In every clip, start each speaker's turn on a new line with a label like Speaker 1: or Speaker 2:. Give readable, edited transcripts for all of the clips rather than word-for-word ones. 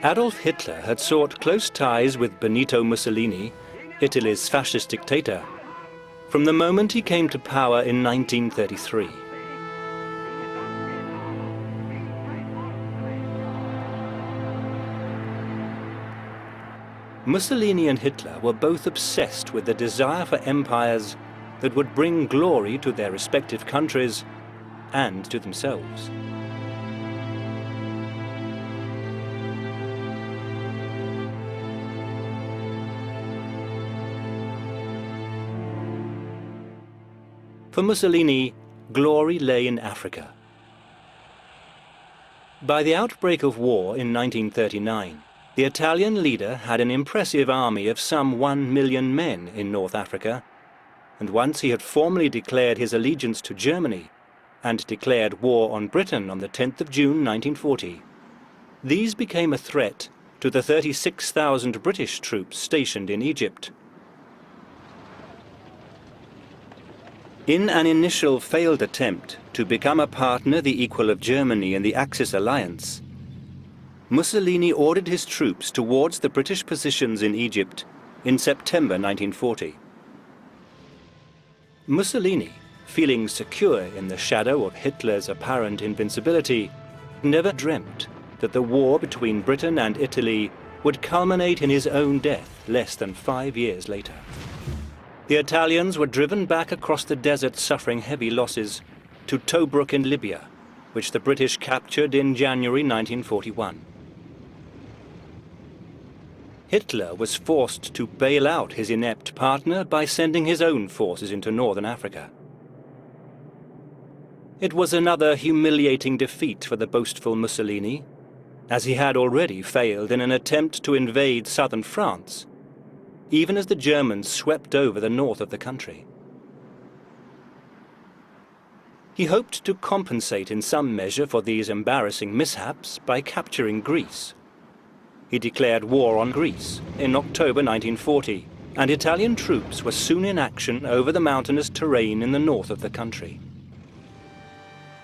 Speaker 1: Adolf Hitler had sought close ties with Benito Mussolini, Italy's fascist dictator, from the moment he came to power in 1933. Mussolini and Hitler were both obsessed with the desire for empires that would bring glory to their respective countries and to themselves. For Mussolini, glory lay in Africa. By the outbreak of war in 1939, the Italian leader had an impressive army of some 1 million men in North Africa, and once he had formally declared his allegiance to Germany and declared war on Britain on the 10th of June 1940, these became a threat to the 36,000 British troops stationed in Egypt. In an initial failed attempt to become a partner the equal of Germany in the Axis alliance, Mussolini ordered his troops towards the British positions in Egypt in September 1940. Mussolini, feeling secure in the shadow of Hitler's apparent invincibility, never dreamt that the war between Britain and Italy would culminate in his own death less than 5 years later. The Italians were driven back across the desert, suffering heavy losses, to Tobruk in Libya, which the British captured in January 1941. Hitler was forced to bail out his inept partner by sending his own forces into northern Africa. It was another humiliating defeat for the boastful Mussolini, as he had already failed in an attempt to invade southern France, even as the Germans swept over the north of the country. He hoped to compensate in some measure for these embarrassing mishaps by capturing Greece. He declared war on Greece in October 1940, and Italian troops were soon in action over the mountainous terrain in the north of the country.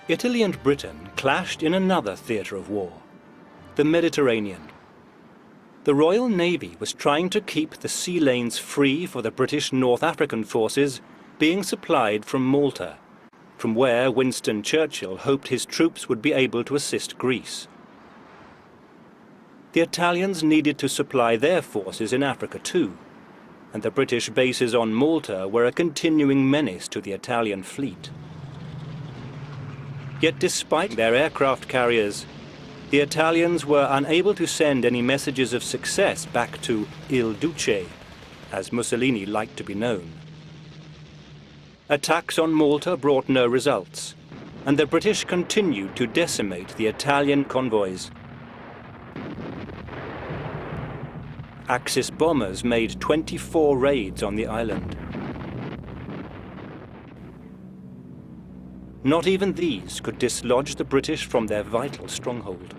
Speaker 1: Italy and Britain clashed in another theatre of war, the Mediterranean. The Royal Navy was trying to keep the sea lanes free for the British North African forces being supplied from Malta, from where Winston Churchill hoped his troops would be able to assist Greece. The Italians needed to supply their forces in Africa too, and the British bases on Malta were a continuing menace to the Italian fleet. Yet despite their aircraft carriers, the Italians were unable to send any messages of success back to Il Duce, as Mussolini liked to be known. Attacks on Malta brought no results, and the British continued to decimate the Italian convoys. Axis bombers made 24 raids on the island. Not even these could dislodge the British from their vital stronghold.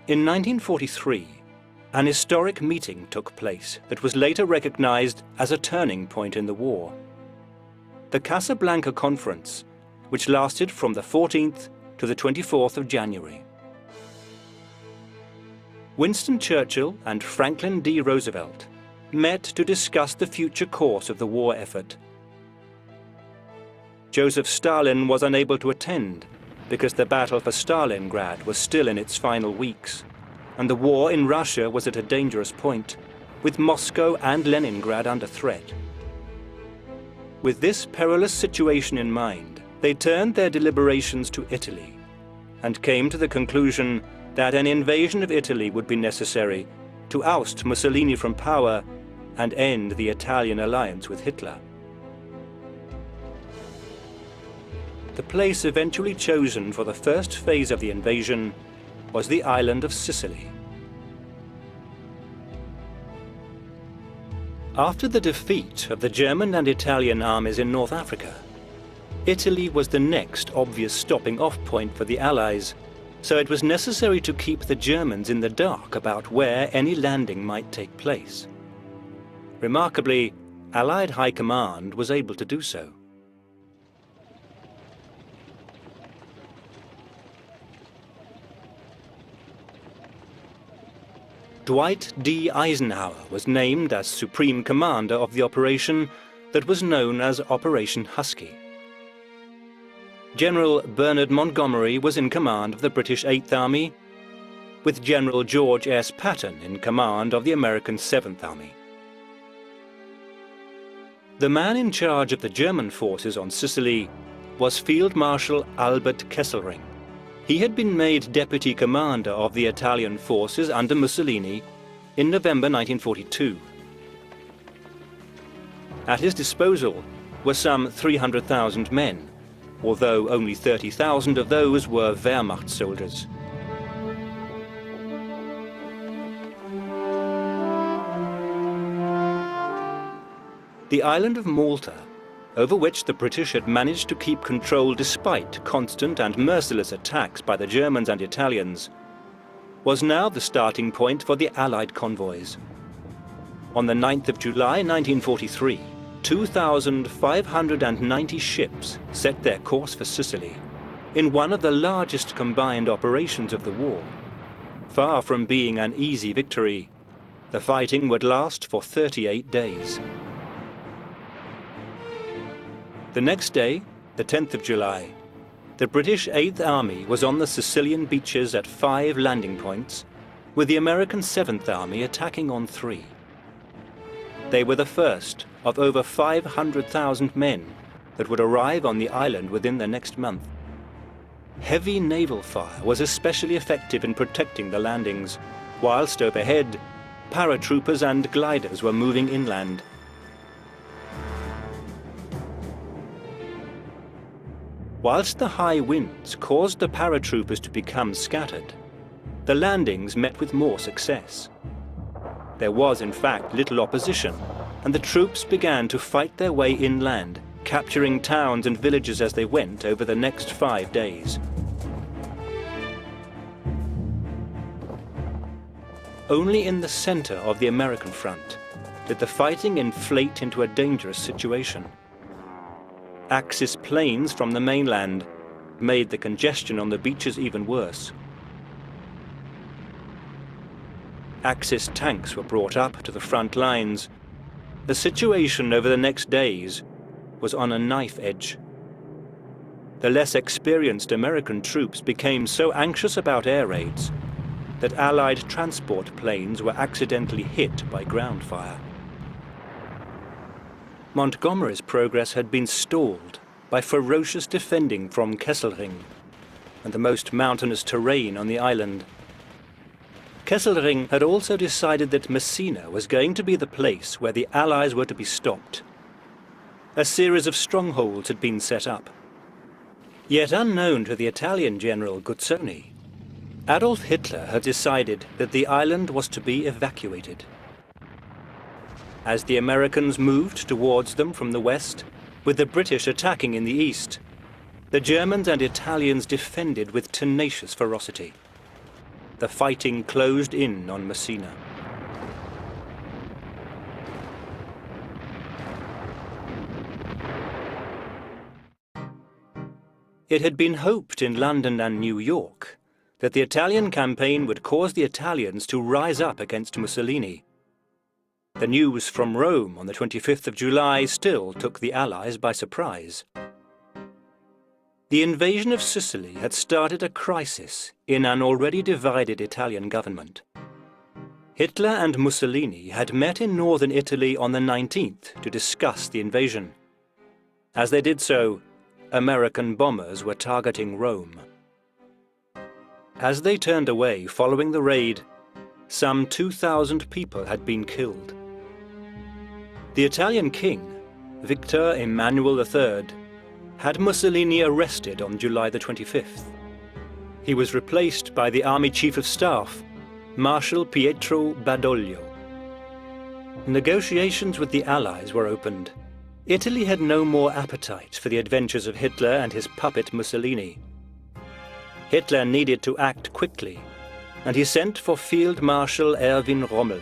Speaker 1: In 1943, an historic meeting took place that was later recognized as a turning point in the war. The Casablanca Conference, which lasted from the 14th to the 24th of January. Winston Churchill and Franklin D. Roosevelt met to discuss the future course of the war effort. Joseph Stalin was unable to attend because the battle for Stalingrad was still in its final weeks, and the war in Russia was at a dangerous point, with Moscow and Leningrad under threat. With this perilous situation in mind, they turned their deliberations to Italy and came to the conclusion that an invasion of Italy would be necessary to oust Mussolini from power and end the Italian alliance with Hitler. The place eventually chosen for the first phase of the invasion was the island of Sicily. After the defeat of the German and Italian armies in North Africa, Italy was the next obvious stopping-off point for the Allies, so it was necessary to keep the Germans in the dark about where any landing might take place. Remarkably, Allied High Command was able to do so. Dwight D. Eisenhower was named as supreme commander of the operation that was known as Operation Husky. General Bernard Montgomery was in command of the British 8th Army, with General George S. Patton in command of the American 7th Army. The man in charge of the German forces on Sicily was Field Marshal Albert Kesselring. He had been made deputy commander of the Italian forces under Mussolini in November 1942. At his disposal were some 300,000 men, although only 30,000 of those were Wehrmacht soldiers. The island of Malta, over which the British had managed to keep control despite constant and merciless attacks by the Germans and Italians, was now the starting point for the Allied convoys. On the 9th of July 1943, 2,590 ships set their course for Sicily, in one of the largest combined operations of the war. Far from being an easy victory, the fighting would last for 38 days. The next day, the 10th of July, the British 8th Army was on the Sicilian beaches at 5 landing points, with the American 7th Army attacking on 3. They were the first of over 500,000 men that would arrive on the island within the next month. Heavy naval fire was especially effective in protecting the landings, whilst overhead, paratroopers and gliders were moving inland. Whilst the high winds caused the paratroopers to become scattered, the landings met with more success. There was, in fact, little opposition, and the troops began to fight their way inland, capturing towns and villages as they went over the next 5 days. Only in the center of the American front did the fighting inflate into a dangerous situation. Axis planes from the mainland made the congestion on the beaches even worse. Axis tanks were brought up to the front lines. The situation over the next days was on a knife edge. The less experienced American troops became so anxious about air raids that Allied transport planes were accidentally hit by ground fire. Montgomery's progress had been stalled by ferocious defending from Kesselring and the most mountainous terrain on the island. Kesselring had also decided that Messina was going to be the place where the Allies were to be stopped. A series of strongholds had been set up. Yet unknown to the Italian general Guzzoni, Adolf Hitler had decided that the island was to be evacuated. As the Americans moved towards them from the west, with the British attacking in the east, the Germans and Italians defended with tenacious ferocity. The fighting closed in on Messina. It had been hoped in London and New York that the Italian campaign would cause the Italians to rise up against Mussolini. The news from Rome on the 25th of July still took the Allies by surprise. The invasion of Sicily had started a crisis in an already divided Italian government. Hitler and Mussolini had met in northern Italy on the 19th to discuss the invasion. As they did so, American bombers were targeting Rome. As they turned away following the raid, some 2,000 people had been killed. The Italian king, Victor Emmanuel III, had Mussolini arrested on July the 25th. He was replaced by the Army Chief of Staff, Marshal Pietro Badoglio. Negotiations with the Allies were opened. Italy had no more appetite for the adventures of Hitler and his puppet Mussolini. Hitler needed to act quickly, and he sent for Field Marshal Erwin Rommel,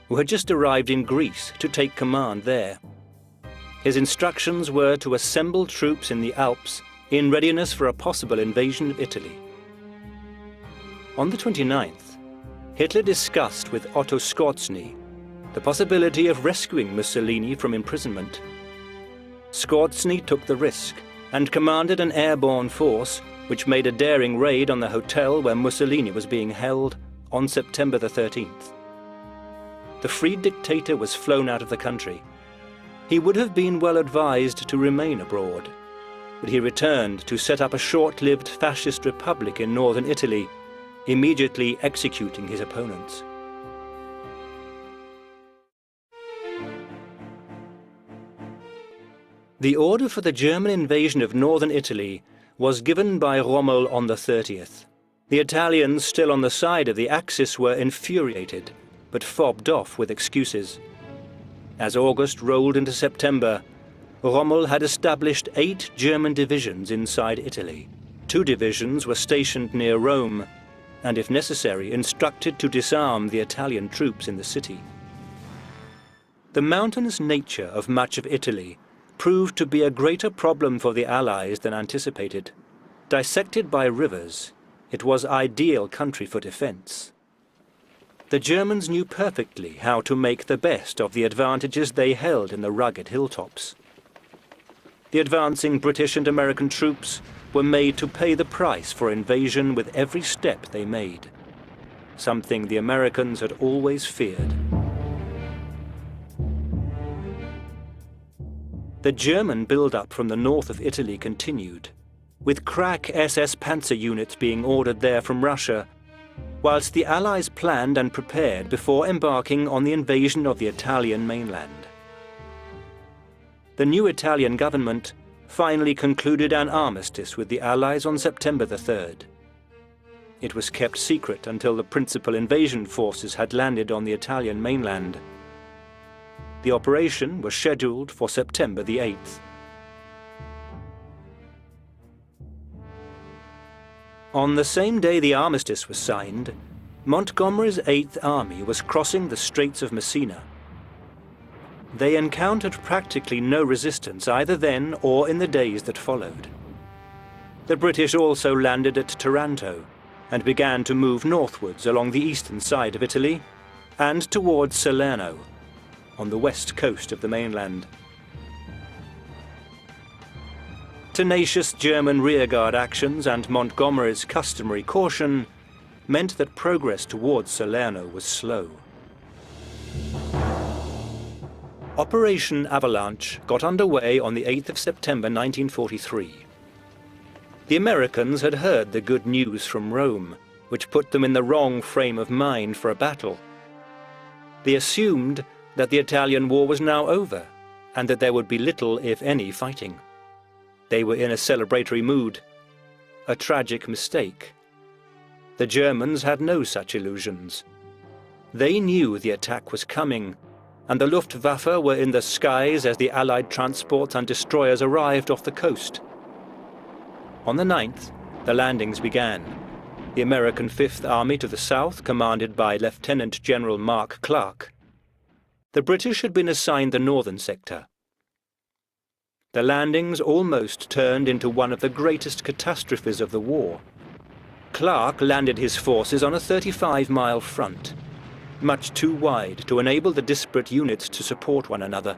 Speaker 1: who had just arrived in Greece to take command there. His instructions were to assemble troops in the Alps in readiness for a possible invasion of Italy. On the 29th, Hitler discussed with Otto Skorzenny the possibility of rescuing Mussolini from imprisonment. Skorzenny took the risk and commanded an airborne force which made a daring raid on the hotel where Mussolini was being held on September the 13th. The freed dictator was flown out of the country. He would have been well advised to remain abroad, but he returned to set up a short-lived fascist republic in northern Italy, immediately executing his opponents. The order for the German invasion of northern Italy was given by Rommel on the 30th. The Italians, still on the side of the Axis, were infuriated, but fobbed off with excuses. As August rolled into September, Rommel had established 8 German divisions inside Italy. 2 divisions were stationed near Rome, and if necessary, instructed to disarm the Italian troops in the city. The mountainous nature of much of Italy proved to be a greater problem for the Allies than anticipated. Dissected by rivers, it was ideal country for defense. The Germans knew perfectly how to make the best of the advantages they held in the rugged hilltops. The advancing British and American troops were made to pay the price for invasion with every step they made, something the Americans had always feared. The German build-up from the north of Italy continued, with crack SS Panzer units being ordered there from Russia, whilst the Allies planned and prepared before embarking on the invasion of the Italian mainland. The new Italian government finally concluded an armistice with the Allies on September the 3rd. It was kept secret until the principal invasion forces had landed on the Italian mainland. The operation was scheduled for September the 8th. On the same day the armistice was signed, Montgomery's 8th Army was crossing the Straits of Messina. They encountered practically no resistance either then or in the days that followed. The British also landed at Taranto and began to move northwards along the eastern side of Italy and towards Salerno, on the west coast of the mainland. Tenacious German rearguard actions and Montgomery's customary caution meant that progress towards Salerno was slow. Operation Avalanche got underway on the 8th of September 1943. The Americans had heard the good news from Rome, which put them in the wrong frame of mind for a battle. They assumed that the Italian war was now over, and that there would be little, if any, fighting. They were in a celebratory mood. A tragic mistake. The Germans had no such illusions. They knew the attack was coming, and the Luftwaffe were in the skies as the Allied transports and destroyers arrived off the coast. On the 9th, the landings began. The American Fifth Army to the south, commanded by Lieutenant General Mark Clark. The British had been assigned the northern sector. The landings almost turned into one of the greatest catastrophes of the war. Clark landed his forces on a 35-mile front, much too wide to enable the disparate units to support one another.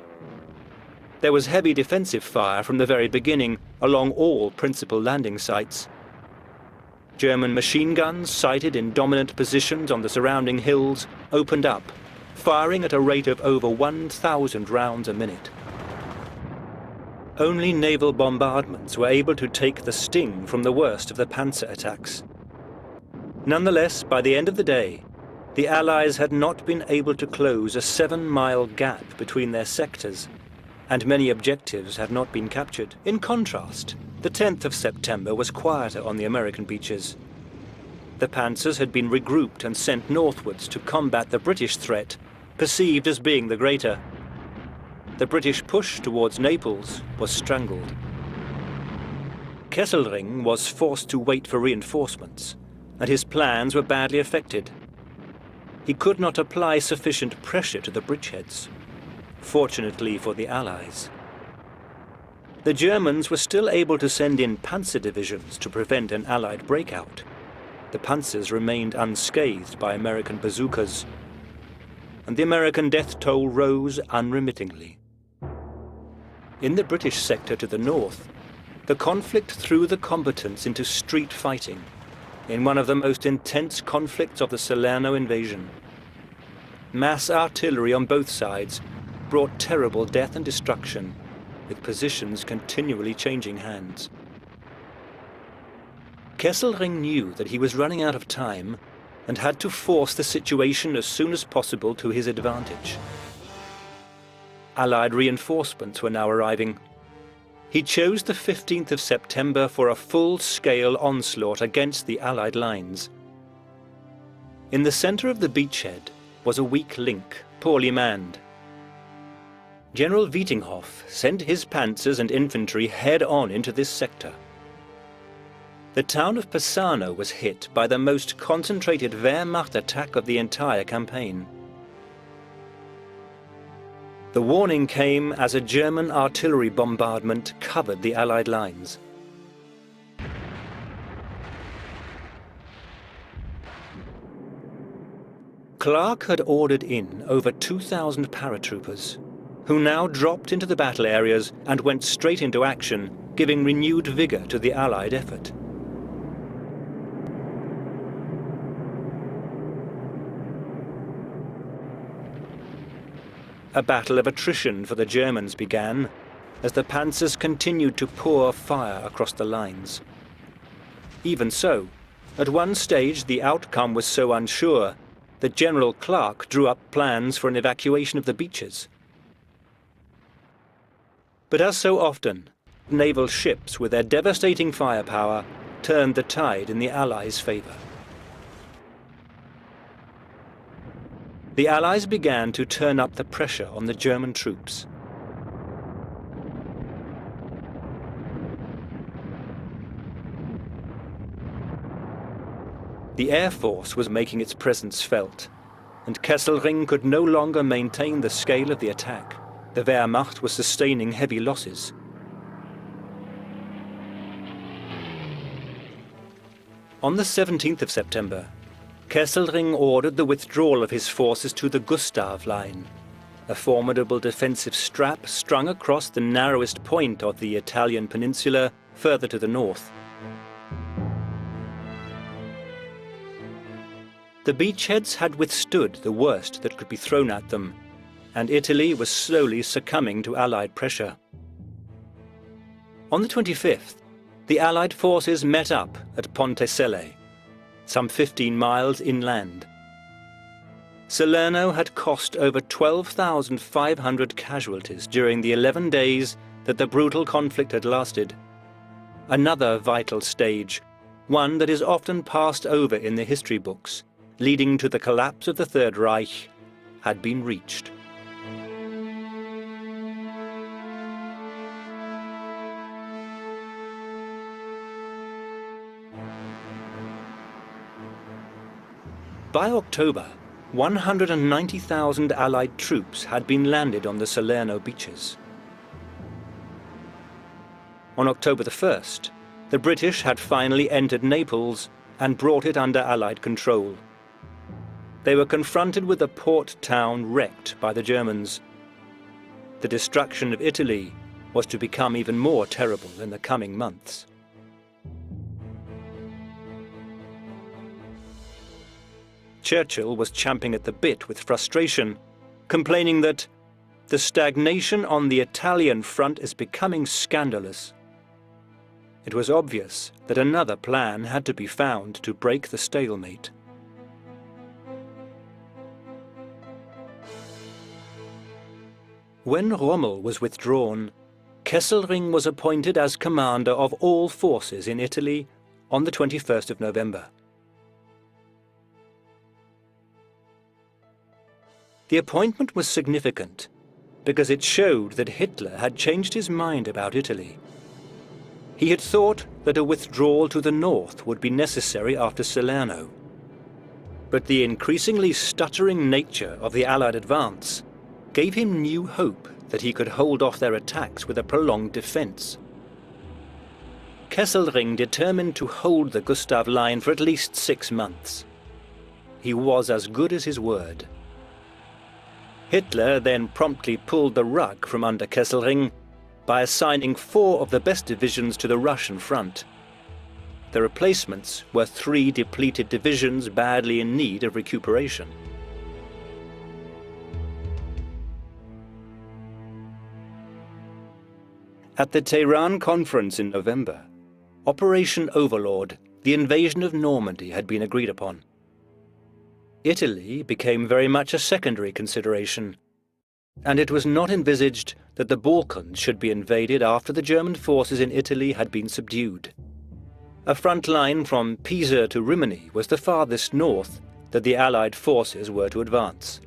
Speaker 1: There was heavy defensive fire from the very beginning along all principal landing sites. German machine guns sighted in dominant positions on the surrounding hills opened up, firing at a rate of over 1,000 rounds a minute. Only naval bombardments were able to take the sting from the worst of the panzer attacks. Nonetheless, by the end of the day, the Allies had not been able to close a 7-mile gap between their sectors, and many objectives had not been captured. In contrast, the 10th of September was quieter on the American beaches. The panzers had been regrouped and sent northwards to combat the British threat, perceived as being the greater. The British push towards Naples was strangled. Kesselring was forced to wait for reinforcements, and his plans were badly affected. He could not apply sufficient pressure to the bridgeheads, fortunately for the Allies. The Germans were still able to send in panzer divisions to prevent an Allied breakout, the panzers remained unscathed by American bazookas, and the American death toll rose unremittingly. In the British sector to the north, the conflict threw the combatants into street fighting in one of the most intense conflicts of the Salerno invasion. Mass artillery on both sides brought terrible death and destruction, with positions continually changing hands. Kesselring knew that he was running out of time and had to force the situation as soon as possible to his advantage. Allied reinforcements were now arriving. He chose the 15th of September for a full-scale onslaught against the Allied lines. In the center of the beachhead was a weak link, poorly manned. General Wiedinghoff sent his panzers and infantry head-on into this sector. The town of Persano was hit by the most concentrated Wehrmacht attack of the entire campaign. The warning came as a German artillery bombardment covered the Allied lines. Clark had ordered in over 2,000 paratroopers, who now dropped into the battle areas and went straight into action, giving renewed vigor to the Allied effort. A battle of attrition for the Germans began, as the panzers continued to pour fire across the lines. Even so, at one stage the outcome was so unsure that General Clark drew up plans for an evacuation of the beaches. But as so often, naval ships with their devastating firepower turned the tide in the Allies' favor. The Allies began to turn up the pressure on the German troops. The Air Force was making its presence felt, and Kesselring could no longer maintain the scale of the attack. The Wehrmacht was sustaining heavy losses. On the 17th of September, Kesselring ordered the withdrawal of his forces to the Gustav Line, a formidable defensive strap strung across the narrowest point of the Italian peninsula further to the north. The beachheads had withstood the worst that could be thrown at them, and Italy was slowly succumbing to Allied pressure. On the 25th, the Allied forces met up at Ponte Selle, some 15 miles inland. Salerno had cost over 12,500 casualties during the 11 days that the brutal conflict had lasted. Another vital stage, one that is often passed over in the history books, leading to the collapse of the Third Reich, had been reached. By October, 190,000 Allied troops had been landed on the Salerno beaches. On October the 1st, the British had finally entered Naples and brought it under Allied control. They were confronted with a port town wrecked by the Germans. The destruction of Italy was to become even more terrible in the coming months. Churchill was champing at the bit with frustration, complaining that the stagnation on the Italian front is becoming scandalous. It was obvious that another plan had to be found to break the stalemate. When Rommel was withdrawn, Kesselring was appointed as commander of all forces in Italy on the 21st of November. The appointment was significant because it showed that Hitler had changed his mind about Italy. He had thought that a withdrawal to the north would be necessary after Salerno. But the increasingly stuttering nature of the Allied advance gave him new hope that he could hold off their attacks with a prolonged defense. Kesselring determined to hold the Gustav Line for at least 6 months. He was as good as his word. Hitler then promptly pulled the rug from under Kesselring by assigning 4 of the best divisions to the Russian front. The replacements were 3 depleted divisions badly in need of recuperation. At the Tehran conference in November, Operation Overlord, the invasion of Normandy, had been agreed upon. Italy became very much a secondary consideration, and it was not envisaged that the Balkans should be invaded after the German forces in Italy had been subdued. A front line from Pisa to Rimini was the farthest north that the Allied forces were to advance.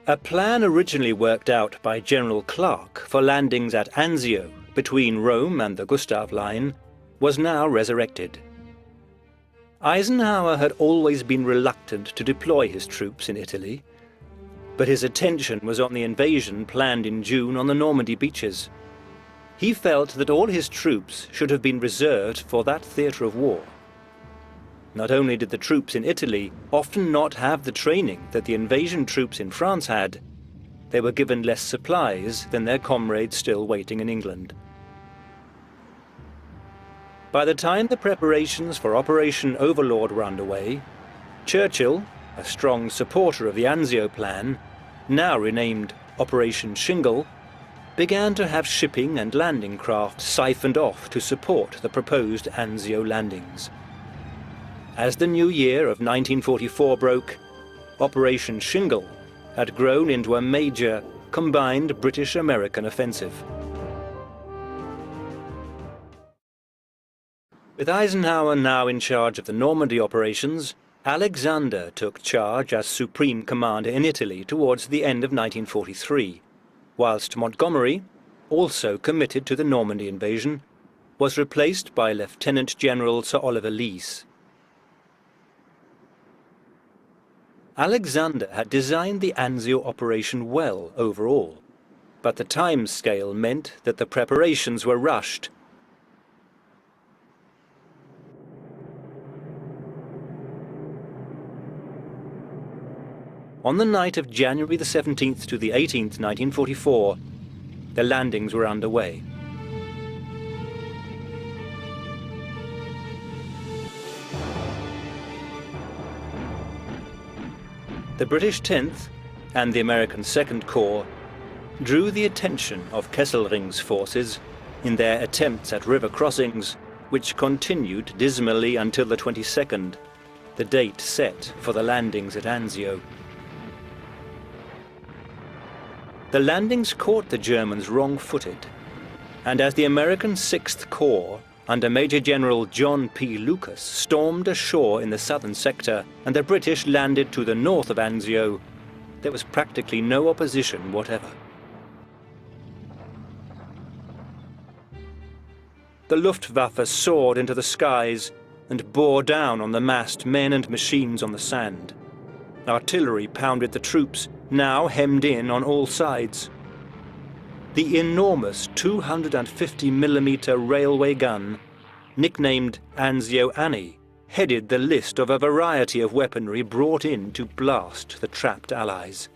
Speaker 1: A plan originally worked out by General Clark for landings at Anzio, between Rome and the Gustav Line, was now resurrected. Eisenhower had always been reluctant to deploy his troops in Italy, but his attention was on the invasion planned in June on the Normandy beaches. He felt that all his troops should have been reserved for that theatre of war. Not only did the troops in Italy often not have the training that the invasion troops in France had, they were given less supplies than their comrades still waiting in England. By the time the preparations for Operation Overlord were underway, Churchill, a strong supporter of the Anzio plan, now renamed Operation Shingle, began to have shipping and landing craft siphoned off to support the proposed Anzio landings. As the new year of 1944 broke, Operation Shingle had grown into a major, combined British-American offensive. With Eisenhower now in charge of the Normandy operations, Alexander took charge as Supreme Commander in Italy towards the end of 1943, whilst Montgomery, also committed to the Normandy invasion, was replaced by Lieutenant General Sir Oliver Leese. Alexander had designed the Anzio operation well overall, but the time scale meant that the preparations were rushed. On the night of January the 17th to the 18th, 1944, the landings were underway. The British 10th and the American 2nd Corps drew the attention of Kesselring's forces in their attempts at river crossings, which continued dismally until the 22nd, the date set for the landings at Anzio. The landings caught the Germans wrong-footed, and as the American 6th Corps, under Major General John P. Lucas, stormed ashore in the southern sector and the British landed to the north of Anzio, there was practically no opposition whatever. The Luftwaffe soared into the skies and bore down on the massed men and machines on the sand. Artillery pounded the troops, now hemmed in on all sides. The enormous 250mm railway gun, nicknamed Anzio Annie, headed the list of a variety of weaponry brought in to blast the trapped Allies.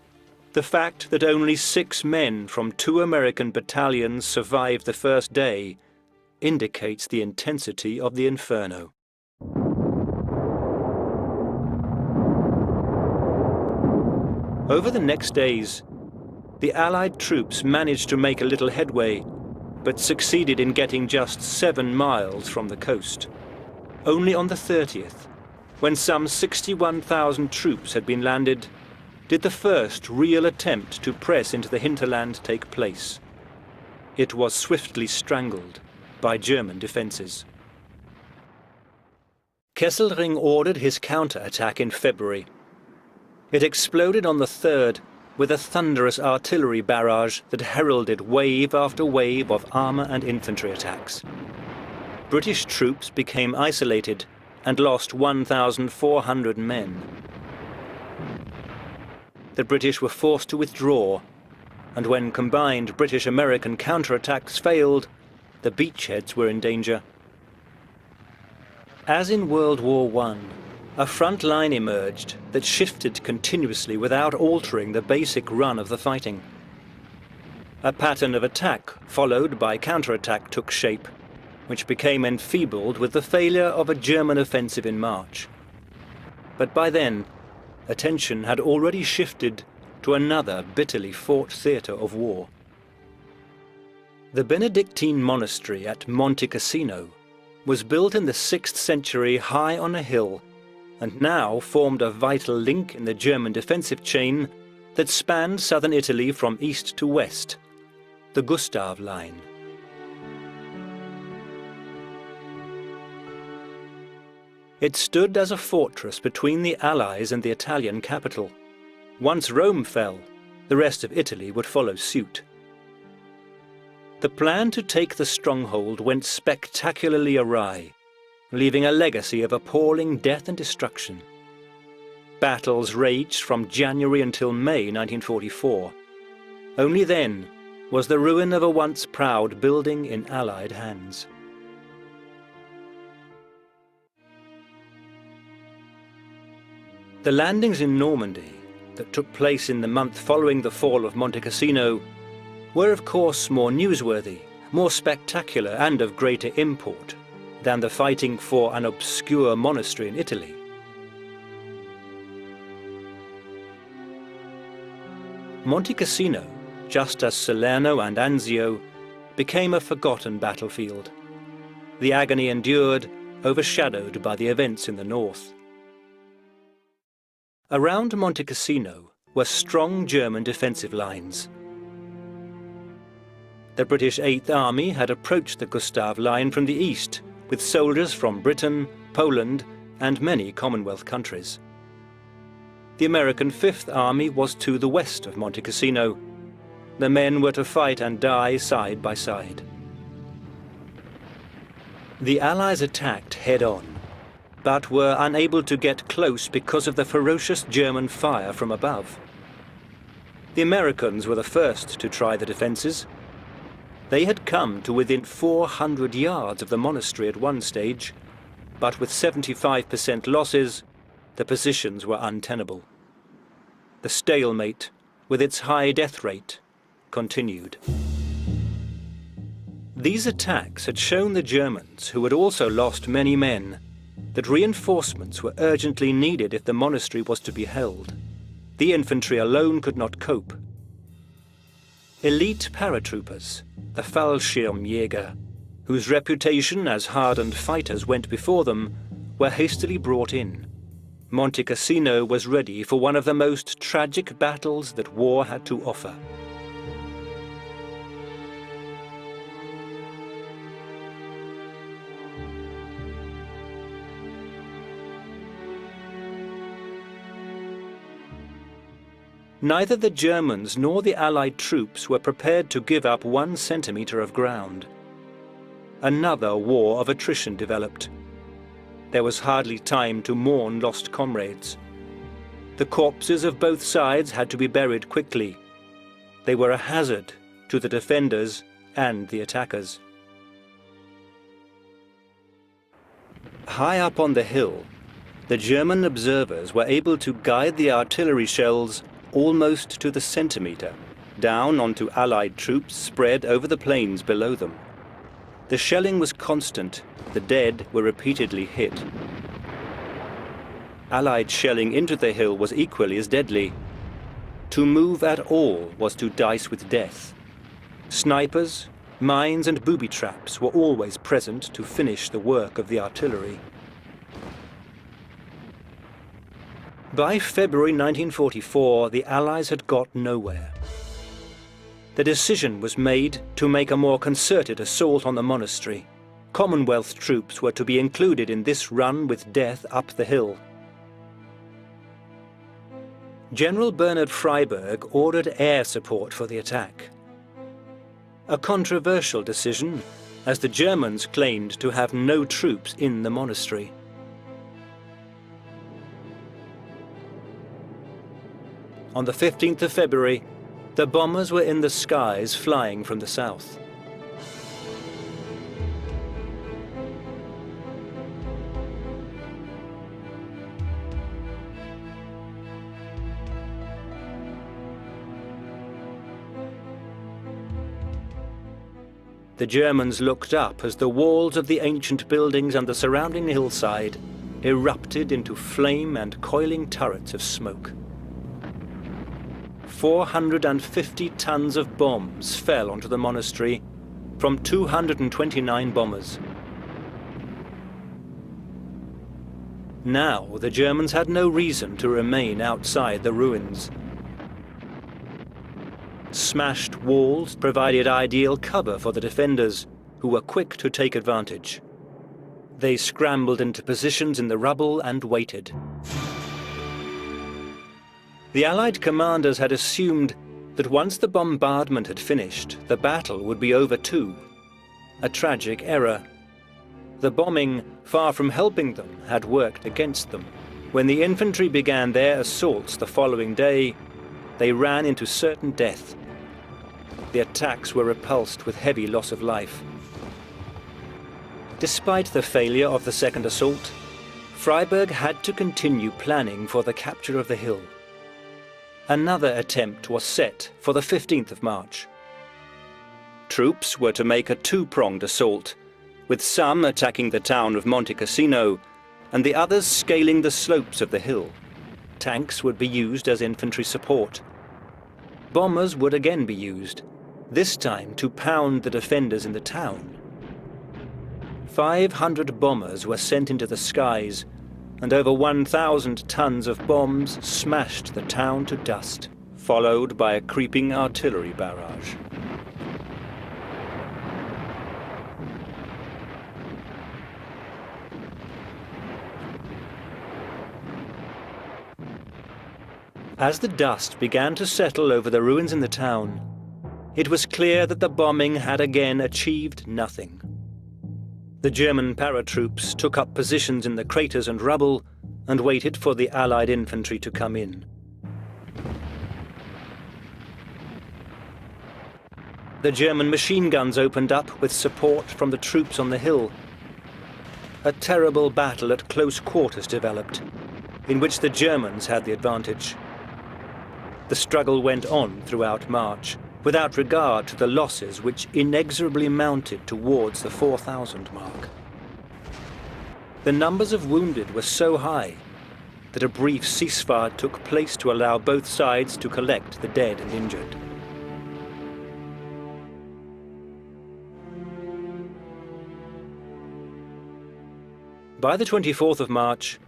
Speaker 1: The fact that only 6 men from 2 American battalions survived the first day indicates the intensity of the inferno. Over the next days, the Allied troops managed to make a little headway, but succeeded in getting just 7 miles from the coast. Only on the 30th, when some 61,000 troops had been landed, did the first real attempt to press into the hinterland take place. It was swiftly strangled by German defences. Kesselring ordered his counterattack in February. It exploded on the 3rd with a thunderous artillery barrage that heralded wave after wave of armour and infantry attacks. British troops became isolated and lost 1,400 men. The British were forced to withdraw, and when combined British-American counterattacks failed, the beachheads were in danger. As in World War I, a front line emerged that shifted continuously without altering the basic run of the fighting. A pattern of attack followed by counterattack took shape, which became enfeebled with the failure of a German offensive in March. But by then, attention had already shifted to another bitterly fought theatre of war. The Benedictine monastery at Monte Cassino was built in the 6th century high on a hill, and now formed a vital link in the German defensive chain that spanned southern Italy from east to west, the Gustav Line. It stood as a fortress between the Allies and the Italian capital. Once Rome fell, the rest of Italy would follow suit. The plan to take the stronghold went spectacularly awry, leaving a legacy of appalling death and destruction. Battles raged from January until May 1944. Only then was the ruin of a once proud building in Allied hands. The landings in Normandy that took place in the month following the fall of Monte Cassino were of course more newsworthy, more spectacular and of greater import than the fighting for an obscure monastery in Italy. Monte Cassino, just as Salerno and Anzio, became a forgotten battlefield. The agony endured, overshadowed by the events in the north. Around Monte Cassino were strong German defensive lines. The British 8th Army had approached the Gustav Line from the east, with soldiers from Britain, Poland, and many Commonwealth countries. The American 5th Army was to the west of Monte Cassino. The men were to fight and die side by side. The Allies attacked head-on, but were unable to get close because of the ferocious German fire from above. The Americans were the first to try the defences. They had come to within 400 yards of the monastery at one stage, but with 75% losses, the positions were untenable. The stalemate, with its high death rate, continued. These attacks had shown the Germans, who had also lost many men, that reinforcements were urgently needed if the monastery was to be held. The infantry alone could not cope. Elite paratroopers, the Fallschirmjäger, whose reputation as hardened fighters went before them, were hastily brought in. Monte Cassino was ready for one of the most tragic battles that war had to offer. Neither the Germans nor the Allied troops were prepared to give up 1 centimetre of ground. Another war of attrition developed. There was hardly time to mourn lost comrades. The corpses of both sides had to be buried quickly. They were a hazard to the defenders and the attackers. High up on the hill, the German observers were able to guide the artillery shells almost to the centimetre, down onto Allied troops spread over the plains below them. The shelling was constant, the dead were repeatedly hit. Allied shelling into the hill was equally as deadly. To move at all was to dice with death. Snipers, mines and booby traps were always present to finish the work of the artillery. By February 1944, the Allies had got nowhere. The decision was made to make a more concerted assault on the monastery. Commonwealth troops were to be included in this run with death up the hill. General Bernhard Freyberg ordered air support for the attack. A controversial decision, as the Germans claimed to have no troops in the monastery. On the 15th of February, the bombers were in the skies flying from the south. The Germans looked up as the walls of the ancient buildings and the surrounding hillside erupted into flame and coiling turrets of smoke. 450 tons of bombs fell onto the monastery from 229 bombers. Now the Germans had no reason to remain outside the ruins. Smashed walls provided ideal cover for the defenders, who were quick to take advantage. They scrambled into positions in the rubble and waited. The Allied commanders had assumed that once the bombardment had finished, the battle would be over too. A tragic error. The bombing, far from helping them, had worked against them. When the infantry began their assaults the following day, they ran into certain death. The attacks were repulsed with heavy loss of life. Despite the failure of the second assault, Freiburg had to continue planning for the capture of the hill. Another attempt was set for the 15th of March. Troops were to make a two-pronged assault, with some attacking the town of Monte Cassino and the others scaling the slopes of the hill. Tanks would be used as infantry support. Bombers would again be used, this time to pound the defenders in the town. 500 bombers were sent into the skies, and over 1,000 tons of bombs smashed the town to dust, followed by a creeping artillery barrage. As the dust began to settle over the ruins in the town, it was clear that the bombing had again achieved nothing. The German paratroops took up positions in the craters and rubble and waited for the Allied infantry to come in. The German machine guns opened up with support from the troops on the hill. A terrible battle at close quarters developed, in which the Germans had the advantage. The struggle went on throughout March, without regard to the losses which inexorably mounted towards the 4,000 mark. The numbers of wounded were so high that a brief ceasefire took place to allow both sides to collect the dead and injured. By the 24th of March,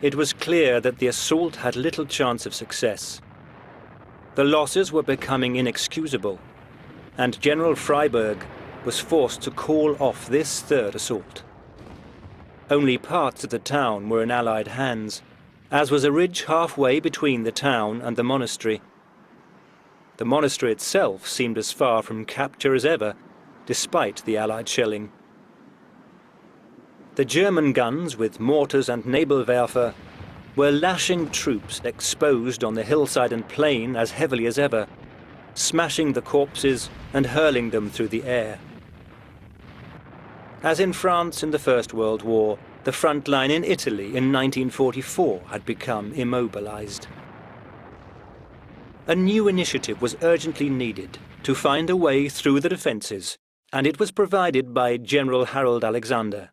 Speaker 1: it was clear that the assault had little chance of success. The losses were becoming inexcusable, and General Freiburg was forced to call off this third assault. Only parts of the town were in Allied hands, as was a ridge halfway between the town and the monastery. The monastery itself seemed as far from capture as ever, despite the Allied shelling. The German guns, with mortars and Nebelwerfer, were lashing troops exposed on the hillside and plain as heavily as ever, smashing the corpses and hurling them through the air. As in France in the First World War, the front line in Italy in 1944 had become immobilized. A new initiative was urgently needed to find a way through the defenses, and it was provided by General Harold Alexander.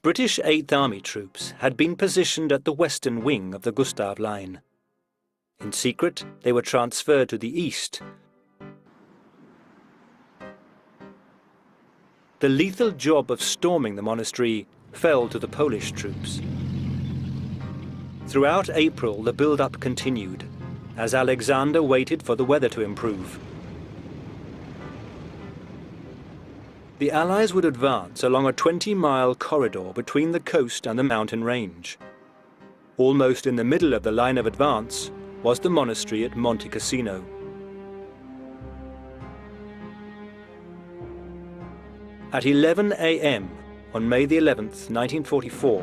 Speaker 1: British 8th Army troops had been positioned at the western wing of the Gustav Line. In secret, they were transferred to the east. The lethal job of storming the monastery fell to the Polish troops. Throughout April, the build-up continued, as Alexander waited for the weather to improve. The Allies would advance along a 20-mile corridor between the coast and the mountain range. Almost in the middle of the line of advance was the monastery at Monte Cassino. At 11 a.m. on May the 11th, 1944,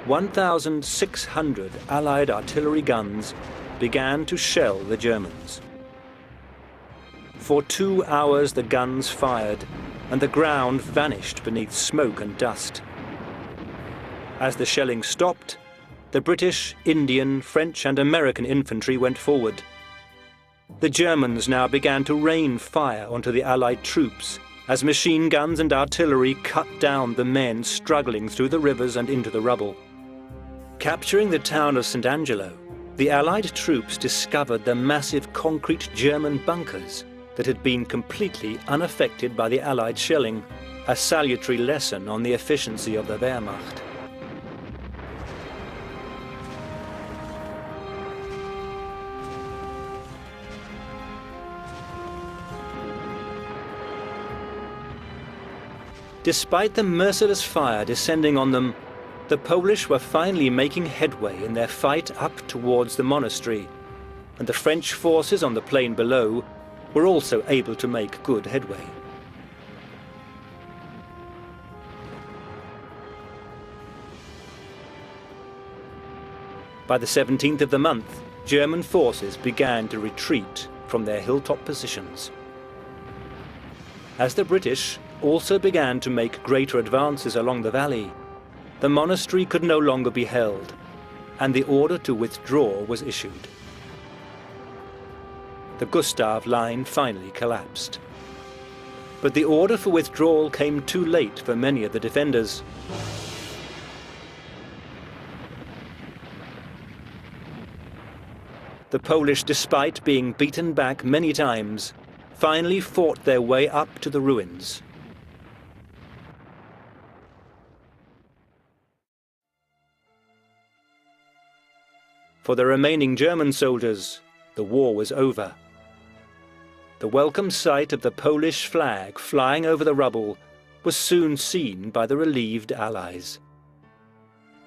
Speaker 1: 1,600 Allied artillery guns began to shell the Germans. For 2 hours the guns fired, and the ground vanished beneath smoke and dust. As the shelling stopped, the British, Indian, French and American infantry went forward. The Germans now began to rain fire onto the Allied troops as machine guns and artillery cut down the men struggling through the rivers and into the rubble. Capturing the town of St. Angelo, the Allied troops discovered the massive concrete German bunkers that had been completely unaffected by the Allied shelling, a salutary lesson on the efficiency of the Wehrmacht. Despite the merciless fire descending on them, the Polish were finally making headway in their fight up towards the monastery, and the French forces on the plain below were also able to make good headway. By the 17th of the month, German forces began to retreat from their hilltop positions. As the British also began to make greater advances along the valley, the monastery could no longer be held, and the order to withdraw was issued. The Gustav line finally collapsed. But the order for withdrawal came too late for many of the defenders. The Polish, despite being beaten back many times, finally fought their way up to the ruins. For the remaining German soldiers, the war was over. The welcome sight of the Polish flag flying over the rubble was soon seen by the relieved Allies.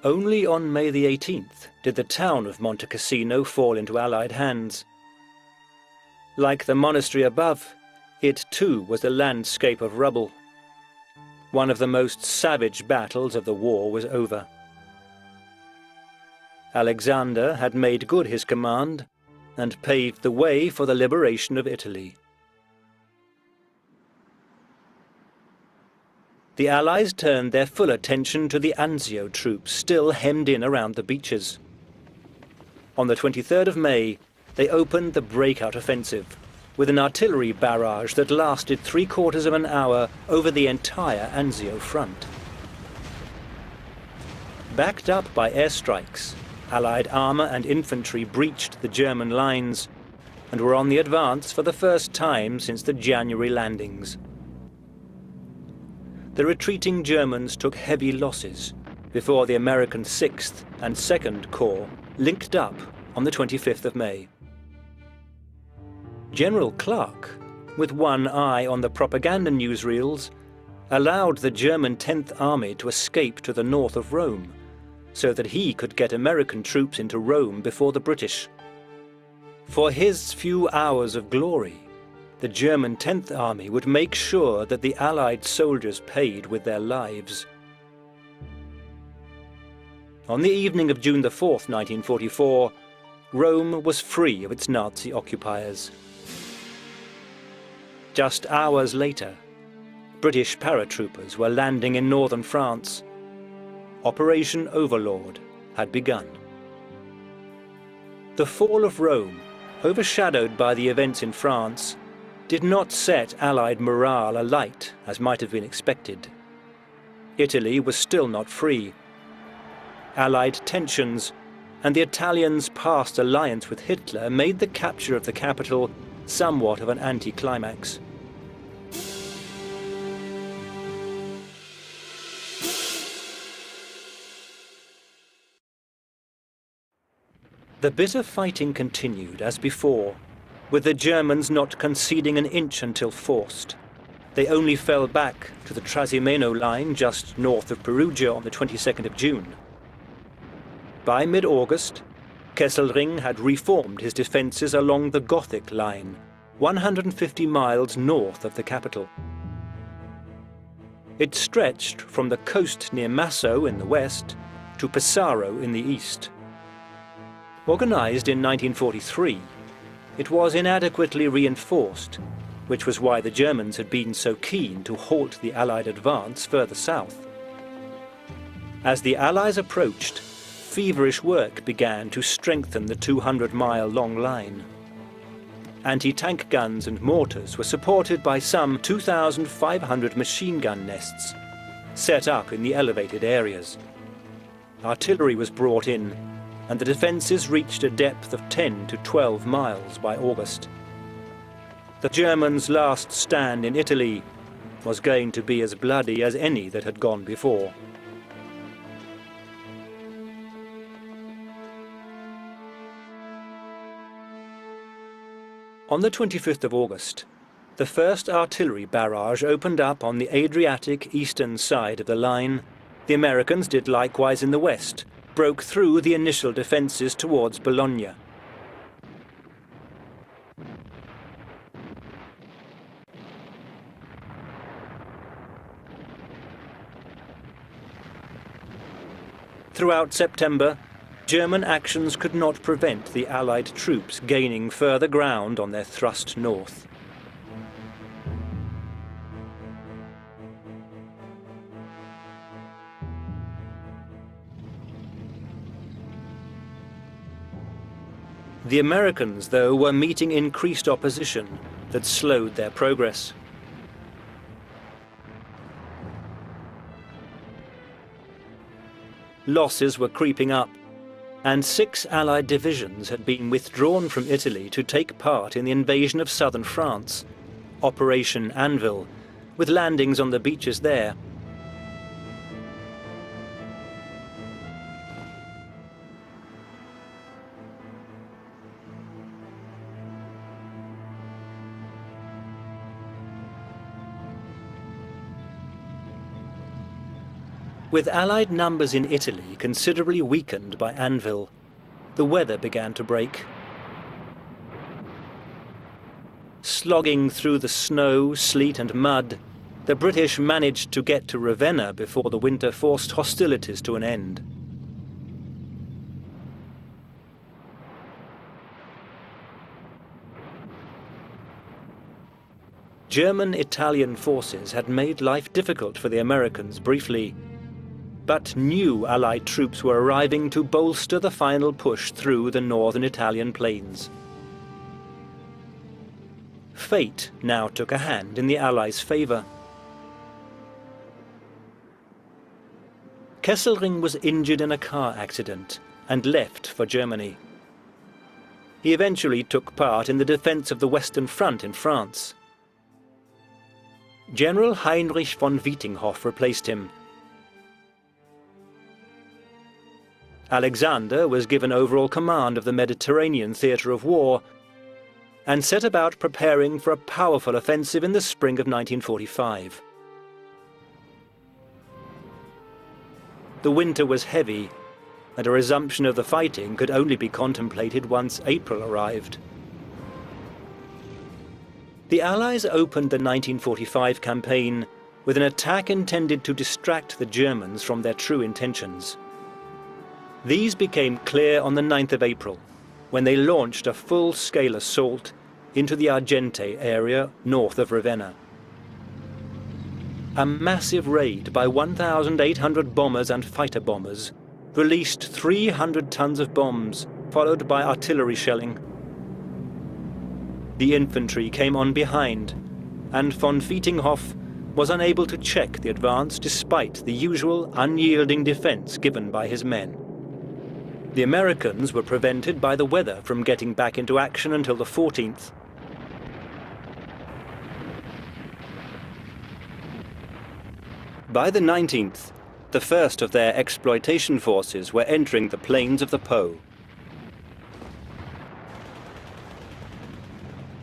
Speaker 1: Only on May the 18th did the town of Monte Cassino fall into Allied hands. Like the monastery above, it too was a landscape of rubble. One of the most savage battles of the war was over. Alexander had made good his command and paved the way for the liberation of Italy. The Allies turned their full attention to the Anzio troops still hemmed in around the beaches. On the 23rd of May, they opened the breakout offensive with an artillery barrage that lasted 3/4 of an hour over the entire Anzio front. Backed up by airstrikes, Allied armour and infantry breached the German lines and were on the advance for the first time since the January landings. The retreating Germans took heavy losses before the American 6th and 2nd Corps linked up on the 25th of May. General Clark, with one eye on the propaganda newsreels, allowed the German 10th Army to escape to the north of Rome, so that he could get American troops into Rome before the British. For his few hours of glory, the German 10th Army would make sure that the Allied soldiers paid with their lives. On the evening of June the 4th, 1944, Rome was free of its Nazi occupiers. Just hours later, British paratroopers were landing in northern France. Operation Overlord had begun. The fall of Rome, overshadowed by the events in France, did not set Allied morale alight as might have been expected. Italy was still not free. Allied tensions and the Italians' past alliance with Hitler made the capture of the capital somewhat of an anticlimax. The bitter fighting continued as before, with the Germans not conceding an inch until forced. They only fell back to the Trasimeno line just north of Perugia on the 22nd of June. By mid-August, Kesselring had reformed his defences along the Gothic line, 150 miles north of the capital. It stretched from the coast near Masso in the west to Pesaro in the east. Organised in 1943, it was inadequately reinforced, which was why the Germans had been so keen to halt the Allied advance further south. As the Allies approached, feverish work began to strengthen the 200-mile-long line. Anti-tank guns and mortars were supported by some 2,500 machine gun nests set up in the elevated areas. Artillery was brought in, and the defences reached a depth of 10 to 12 miles by August. The Germans' last stand in Italy was going to be as bloody as any that had gone before. On the 25th of August, the first artillery barrage opened up on the Adriatic eastern side of the line. The Americans did likewise in the west, broke through the initial defences towards Bologna. Throughout September, German actions could not prevent the Allied troops gaining further ground on their thrust north. The Americans, though, were meeting increased opposition that slowed their progress. Losses were creeping up, and 6 Allied divisions had been withdrawn from Italy to take part in the invasion of southern France, Operation Anvil, with landings on the beaches there. With Allied numbers in Italy considerably weakened by Anvil, the weather began to break. Slogging through the snow, sleet and mud, the British managed to get to Ravenna before the winter forced hostilities to an end. German-Italian forces had made life difficult for the Americans briefly, but new Allied troops were arriving to bolster the final push through the northern Italian plains. Fate now took a hand in the Allies' favour. Kesselring was injured in a car accident and left for Germany. He eventually took part in the defence of the Western Front in France. General Heinrich von Wietinghoff replaced him. Alexander was given overall command of the Mediterranean theatre of war and set about preparing for a powerful offensive in the spring of 1945. The winter was heavy, and a resumption of the fighting could only be contemplated once April arrived. The Allies opened the 1945 campaign with an attack intended to distract the Germans from their true intentions. These became clear on the 9th of April, when they launched a full-scale assault into the Argente area north of Ravenna. A massive raid by 1,800 bombers and fighter bombers released 300 tons of bombs, followed by artillery shelling. The infantry came on behind, and von Wietinghoff was unable to check the advance despite the usual unyielding defense given by his men. The Americans were prevented by the weather from getting back into action until the 14th. By the 19th, the first of their exploitation forces were entering the plains of the Po.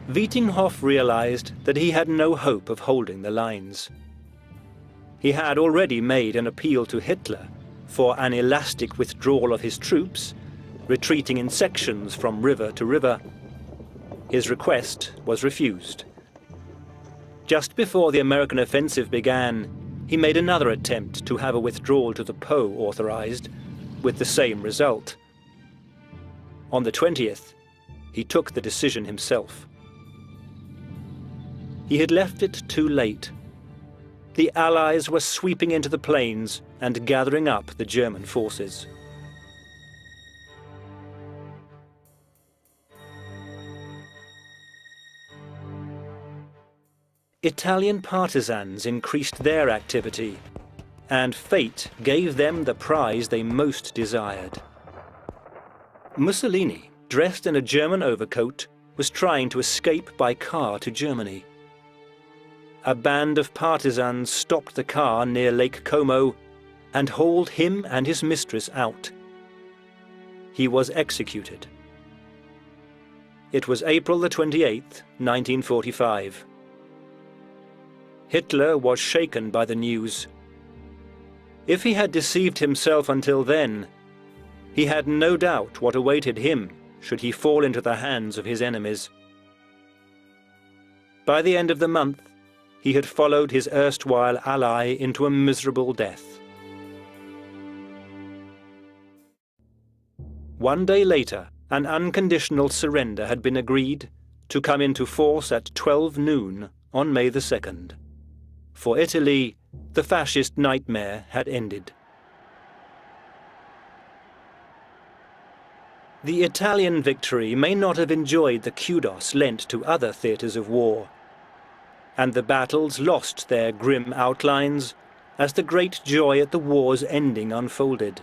Speaker 1: Wietinghoff realized that he had no hope of holding the lines. He had already made an appeal to Hitler for an elastic withdrawal of his troops, retreating in sections from river to river. His request was refused. Just before the American offensive began, he made another attempt to have a withdrawal to the Po authorized, with the same result. On the 20th, he took the decision himself. He had left it too late. The Allies were sweeping into the plains and gathering up the German forces. Italian partisans increased their activity, and fate gave them the prize they most desired. Mussolini, dressed in a German overcoat, was trying to escape by car to Germany. A band of partisans stopped the car near Lake Como and hauled him and his mistress out. He was executed. It was April the 28th, 1945. Hitler was shaken by the news. If he had deceived himself until then, he had no doubt what awaited him should he fall into the hands of his enemies. By the end of the month, he had followed his erstwhile ally into a miserable death. One day later, an unconditional surrender had been agreed to come into force at 12 noon on May the 2nd. For Italy, the fascist nightmare had ended. The Italian victory may not have enjoyed the kudos lent to other theatres of war, and the battles lost their grim outlines as the great joy at the war's ending unfolded.